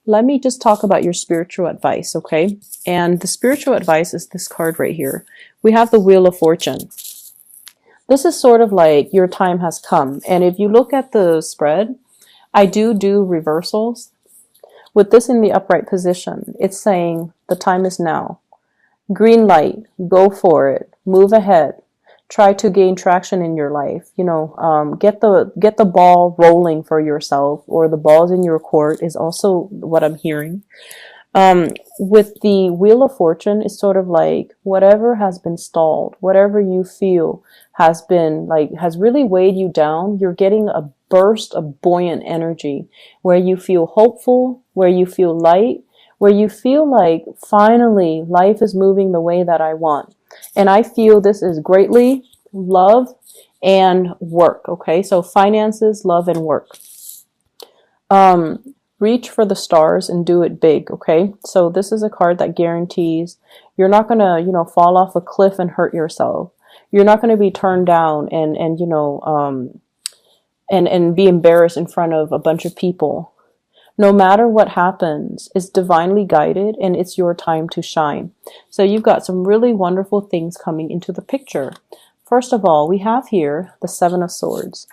let me just talk about your spiritual advice, okay? And the spiritual advice is this card right here. We have the Wheel of Fortune. This is sort of like your time has come. And if you look at the spread, I do reversals. With this in the upright position, it's saying the time is now. Green light, go for it, move ahead, try to gain traction in your life. Get the ball rolling for yourself, or the balls in your court is also what I'm hearing. With the Wheel of Fortune, it's sort of like whatever has been stalled, whatever you feel has really weighed you down, you're getting a burst of buoyant energy where you feel hopeful, where you feel light, where you feel like finally life is moving the way that I want. And I feel this is greatly love and work. Okay, so finances, love, and work. Reach for the stars and do it big. Okay, so this is a card that guarantees you're not gonna, fall off a cliff and hurt yourself. You're not gonna be turned down and be embarrassed in front of a bunch of people. No matter what happens, it's divinely guided and it's your time to shine. So you've got some really wonderful things coming into the picture. First of all, we have here the Seven of Swords.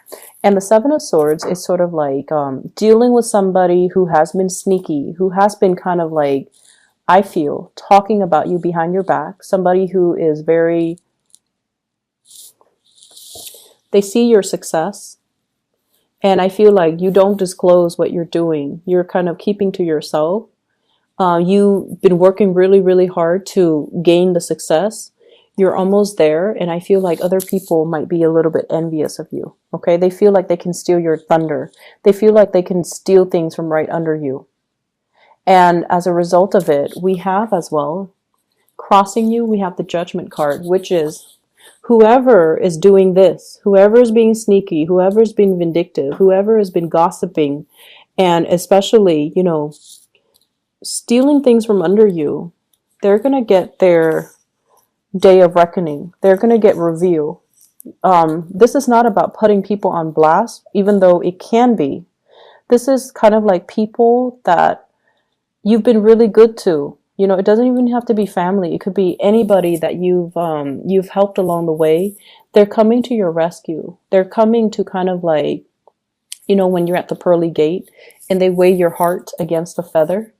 And the Seven of Swords is sort of like dealing with somebody who has been sneaky, who has been kind of like, I feel, talking about you behind your back. Somebody who is they see your success. And I feel like you don't disclose what you're doing. You're kind of keeping to yourself. You've been working really, really hard to gain the success. You're almost there. And I feel like other people might be a little bit envious of you. Okay. They feel like they can steal your thunder. They feel like they can steal things from right under you. And as a result of it, we have as well, crossing you, we have the Judgment card, which is whoever is doing this, whoever is being sneaky, whoever is being vindictive, whoever has been gossiping, and especially, stealing things from under you, they're going to get their day of reckoning. They're going to get revealed. This is not about putting people on blast, even though it can be. This is kind of like people that you've been really good to. It doesn't even have to be family. It could be anybody that you've helped along the way. They're coming to your rescue. They're coming to kind of like, when you're at the pearly gate and they weigh your heart against a feather.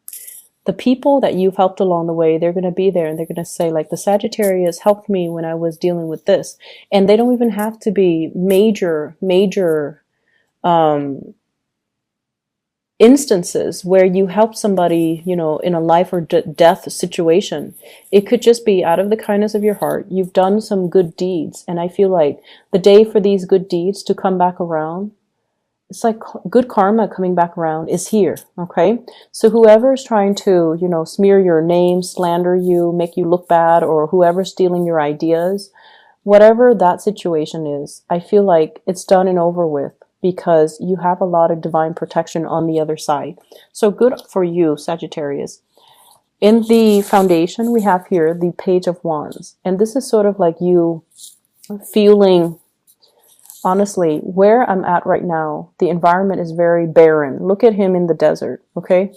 The people that you've helped along the way, they're going to be there and they're going to say, like, the Sagittarius helped me when I was dealing with this. And they don't even have to be major instances where you help somebody, in a life or death situation. It could just be out of the kindness of your heart. You've done some good deeds. And I feel like the day for these good deeds to come back around, it's like good karma coming back around is here. Okay. So whoever's trying to, smear your name, slander you, make you look bad, or whoever's stealing your ideas, whatever that situation is, I feel like it's done and over with, because you have a lot of divine protection on the other side. So good for you, Sagittarius. In the foundation, we have here the Page of Wands. And this is sort of like you feeling, honestly, where I'm at right now, the environment is very barren. Look at him in the desert, okay?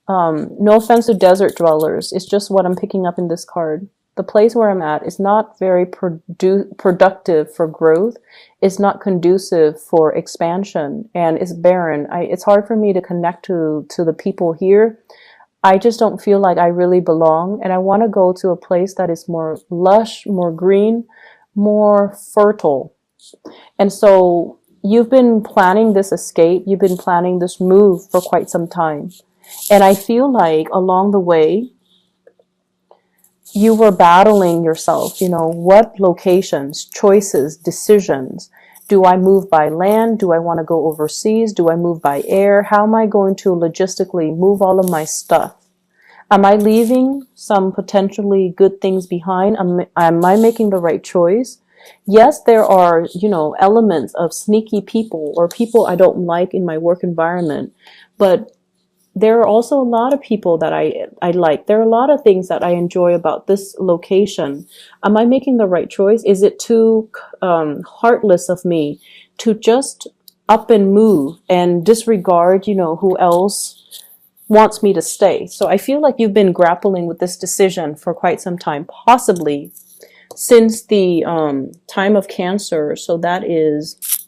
No offense to desert dwellers. It's just what I'm picking up in this card. The place where I'm at is not very productive for growth. It's not conducive for expansion, and it's barren. It's hard for me to connect to the people here. I just don't feel like I really belong, and I want to go to a place that is more lush, more green, more fertile. And so you've been planning this escape. You've been planning this move for quite some time. And I feel like along the way, you were battling yourself, what locations, choices, decisions. Do I move by land? Do I want to go overseas? Do I move by air? How am I going to logistically move all of my stuff? Am I leaving some potentially good things behind? Am I making the right choice? Yes, there are, elements of sneaky people or people I don't like in my work environment, but there are also a lot of people that I like. There are a lot of things that I enjoy about this location. Am I making the right choice? Is it too heartless of me to just up and move and disregard, who else wants me to stay. So I feel like you've been grappling with this decision for quite some time, possibly since the time of Cancer. So that is,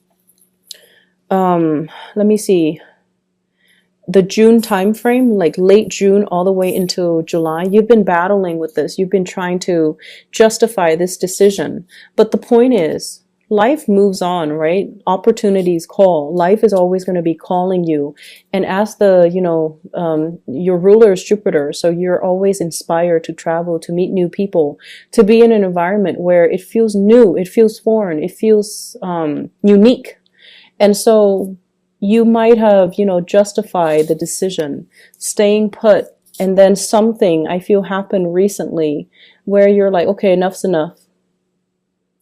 let me see, the June time frame, like late June all the way into July. You've been battling with this. You've been trying to justify this decision. But the point is, life moves on, right? Opportunities call. Life is always going to be calling you. And as the, your ruler is Jupiter, so you're always inspired to travel, to meet new people, to be in an environment where it feels new, it feels foreign, it feels unique. And so you might have, justified the decision, staying put, and then something I feel happened recently where you're like, okay, enough's enough.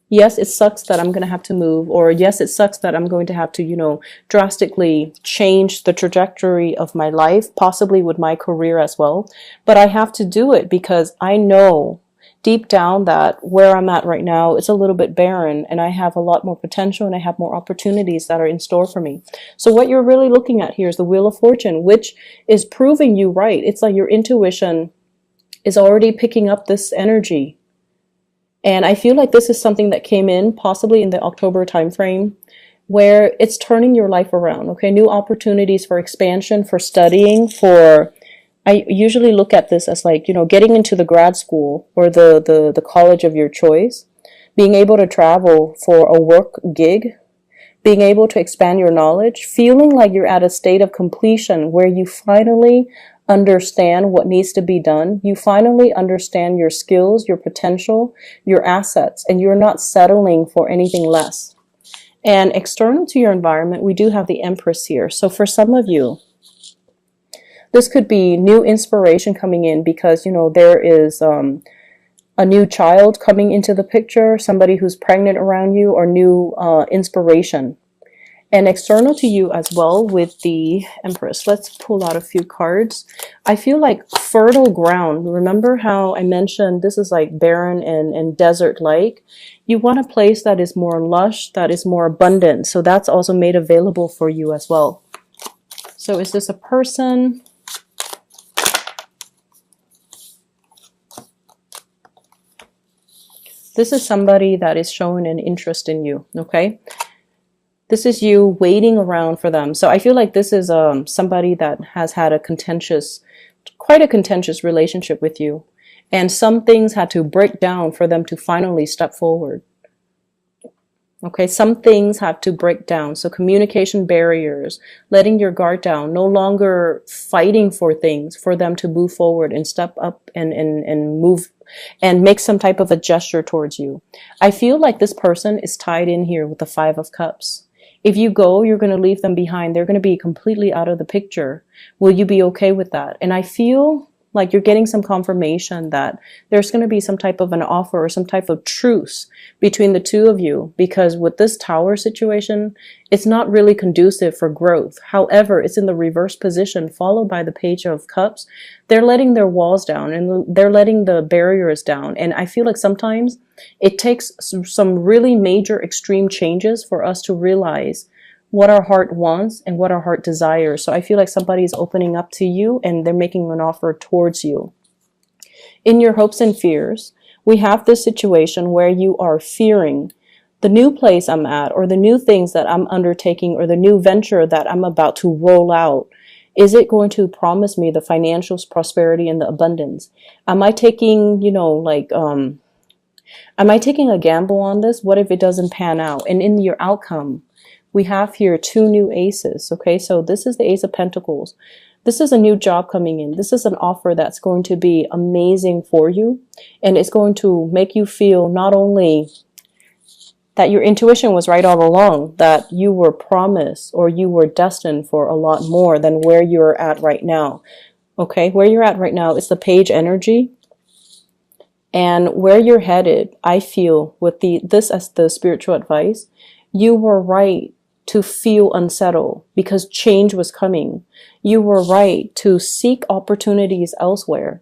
Yes, it sucks that I'm going to have to move, or yes, it sucks that I'm going to have to, drastically change the trajectory of my life, possibly with my career as well. But I have to do it because I know deep down that where I'm at right now, it's a little bit barren, and I have a lot more potential and I have more opportunities that are in store for me. So what you're really looking at here is the Wheel of Fortune, which is proving you right. It's like your intuition is already picking up this energy. And I feel like this is something that came in possibly in the October timeframe, where it's turning your life around. Okay, new opportunities for expansion, for studying, I usually look at this as like, getting into the grad school or the college of your choice, being able to travel for a work gig, being able to expand your knowledge, feeling like you're at a state of completion where you finally understand what needs to be done. You finally understand your skills, your potential, your assets, and you're not settling for anything less. And external to your environment, we do have the Empress here. So for some of you, this could be new inspiration coming in because, there is a new child coming into the picture, somebody who's pregnant around you, or new inspiration. And external to you as well with the Empress. Let's pull out a few cards. I feel like fertile ground. Remember how I mentioned this is like barren and desert-like? You want a place that is more lush, that is more abundant. So that's also made available for you as well. So is this a person? This is somebody that is showing an interest in you, okay? This is you waiting around for them. So I feel like this is somebody that has had quite a contentious relationship with you. And some things had to break down for them to finally step forward. Okay, some things have to break down. So communication barriers, letting your guard down, no longer fighting for things, for them to move forward and step up and move and make some type of a gesture towards you. I feel like this person is tied in here with the Five of Cups. If you go, you're going to leave them behind. They're going to be completely out of the picture. Will you be okay with that? And I feel like you're getting some confirmation that there's going to be some type of an offer or some type of truce between the two of you, because with this Tower situation, it's not really conducive for growth. However, it's in the reverse position followed by the Page of Cups. They're letting their walls down and they're letting the barriers down. And I feel like sometimes it takes some really major extreme changes for us to realize what our heart wants and what our heart desires. So I feel like somebody is opening up to you and they're making an offer towards you. In your hopes and fears, we have this situation where you are fearing the new place I'm at, or the new things that I'm undertaking, or the new venture that I'm about to roll out. Is it going to promise me the financial prosperity and the abundance? Am I taking, am I taking a gamble on this? What if it doesn't pan out? And in your outcome, we have here two new aces, okay? So this is the Ace of Pentacles. This is a new job coming in. This is an offer that's going to be amazing for you. And it's going to make you feel not only that your intuition was right all along, that you were promised or you were destined for a lot more than where you're at right now. Okay, where you're at right now is the Page energy. And where you're headed, I feel with this as the spiritual advice, you were right to feel unsettled because change was coming. You were right to seek opportunities elsewhere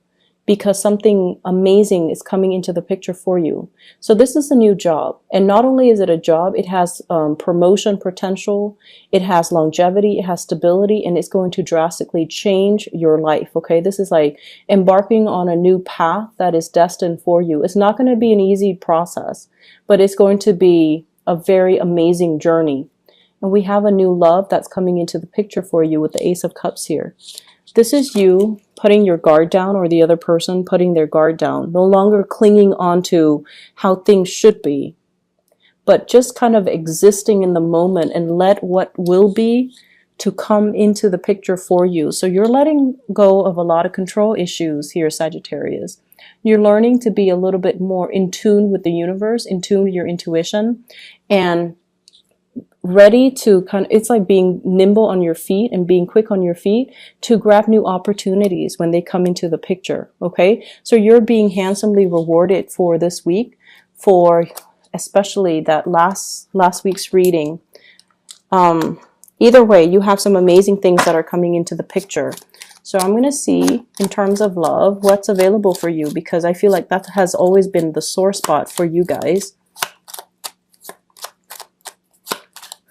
because something amazing is coming into the picture for you. So this is a new job. And not only is it a job, it has promotion potential, it has longevity, it has stability, and it's going to drastically change your life. Okay, this is like embarking on a new path that is destined for you. It's not going to be an easy process, but it's going to be a very amazing journey. And we have a new love that's coming into the picture for you with the Ace of Cups here. This is you putting your guard down, or the other person putting their guard down, no longer clinging on to how things should be, but just kind of existing in the moment and let what will be to come into the picture for you. So you're letting go of a lot of control issues here, Sagittarius. You're learning to be a little bit more in tune with the universe, in tune with your intuition, and ready to it's like being nimble on your feet and being quick on your feet to grab new opportunities when they come into the picture. Okay, so you're being handsomely rewarded for this week, for especially that last week's reading. Either way, you have some amazing things that are coming into the picture. So I'm going to see, in terms of love, what's available for you, because I feel like that has always been the sore spot for you guys.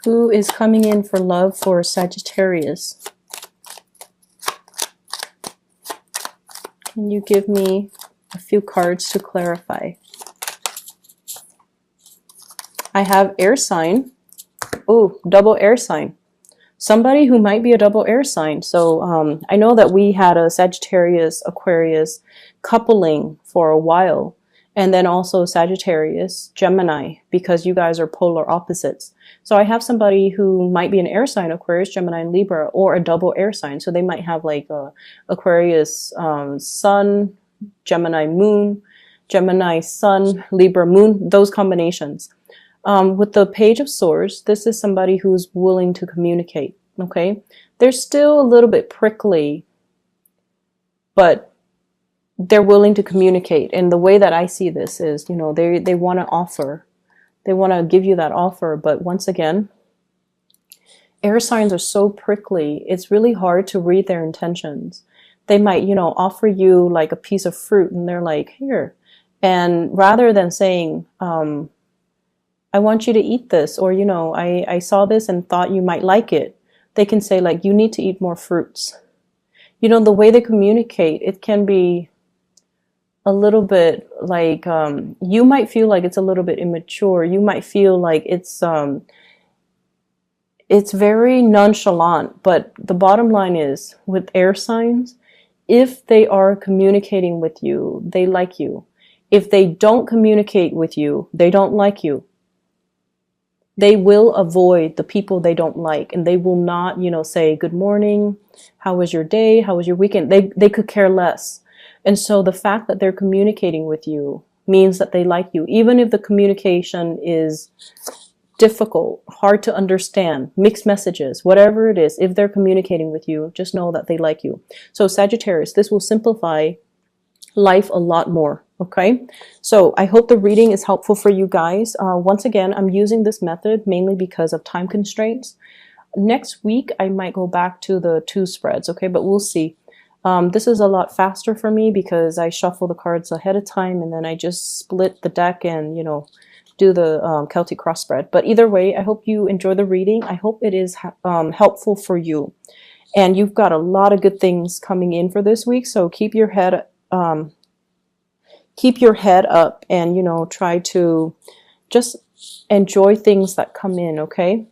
Who is coming in for love for Sagittarius? Can you give me a few cards to clarify? I have air sign. Oh, double air sign. Somebody who might be a double air sign. So I know that we had a Sagittarius Aquarius coupling for a while, and then also Sagittarius Gemini, because you guys are polar opposites. So I have somebody who might be an air sign, Aquarius, Gemini, and Libra, or a double air sign. So they might have like a Aquarius Sun, Gemini Moon, Gemini Sun, Libra Moon, those combinations. With the Page of Swords, this is somebody who's willing to communicate, okay? They're still a little bit prickly, but they're willing to communicate. And the way that I see this is, you know, they want to offer. They want to give you that offer, but once again, air signs are so prickly, it's really hard to read their intentions. They might, you know, offer you like a piece of fruit, and they're like, here. And rather than saying, I want you to eat this, or, you know, I saw this and thought you might like it, they can say like, you need to eat more fruits. You know, the way they communicate, it can be a little bit like, you might feel like it's a little bit immature. You might feel like it's very nonchalant. But the bottom line is, with air signs, if they are communicating with you, they like you. If they don't communicate with you, they don't like you. They will avoid the people they don't like, and they will not, you know, say, good morning, how was your day, how was your weekend? They could care less. And so the fact that they're communicating with you means that they like you, even if the communication is difficult, hard to understand, mixed messages, whatever it is. If they're communicating with you, just know that they like you. So Sagittarius, this will simplify life a lot more. Okay, so I hope the reading is helpful for you guys. Once again, I'm using this method mainly because of time constraints. Next week, I might go back to the 2 spreads, okay, but we'll see. This is a lot faster for me because I shuffle the cards ahead of time, and then I just split the deck and, you know, do the Celtic cross spread. But either way, I hope you enjoy the reading. I hope it is helpful for you. And you've got a lot of good things coming in for this week, so keep your head up and, you know, try to just enjoy things that come in, okay?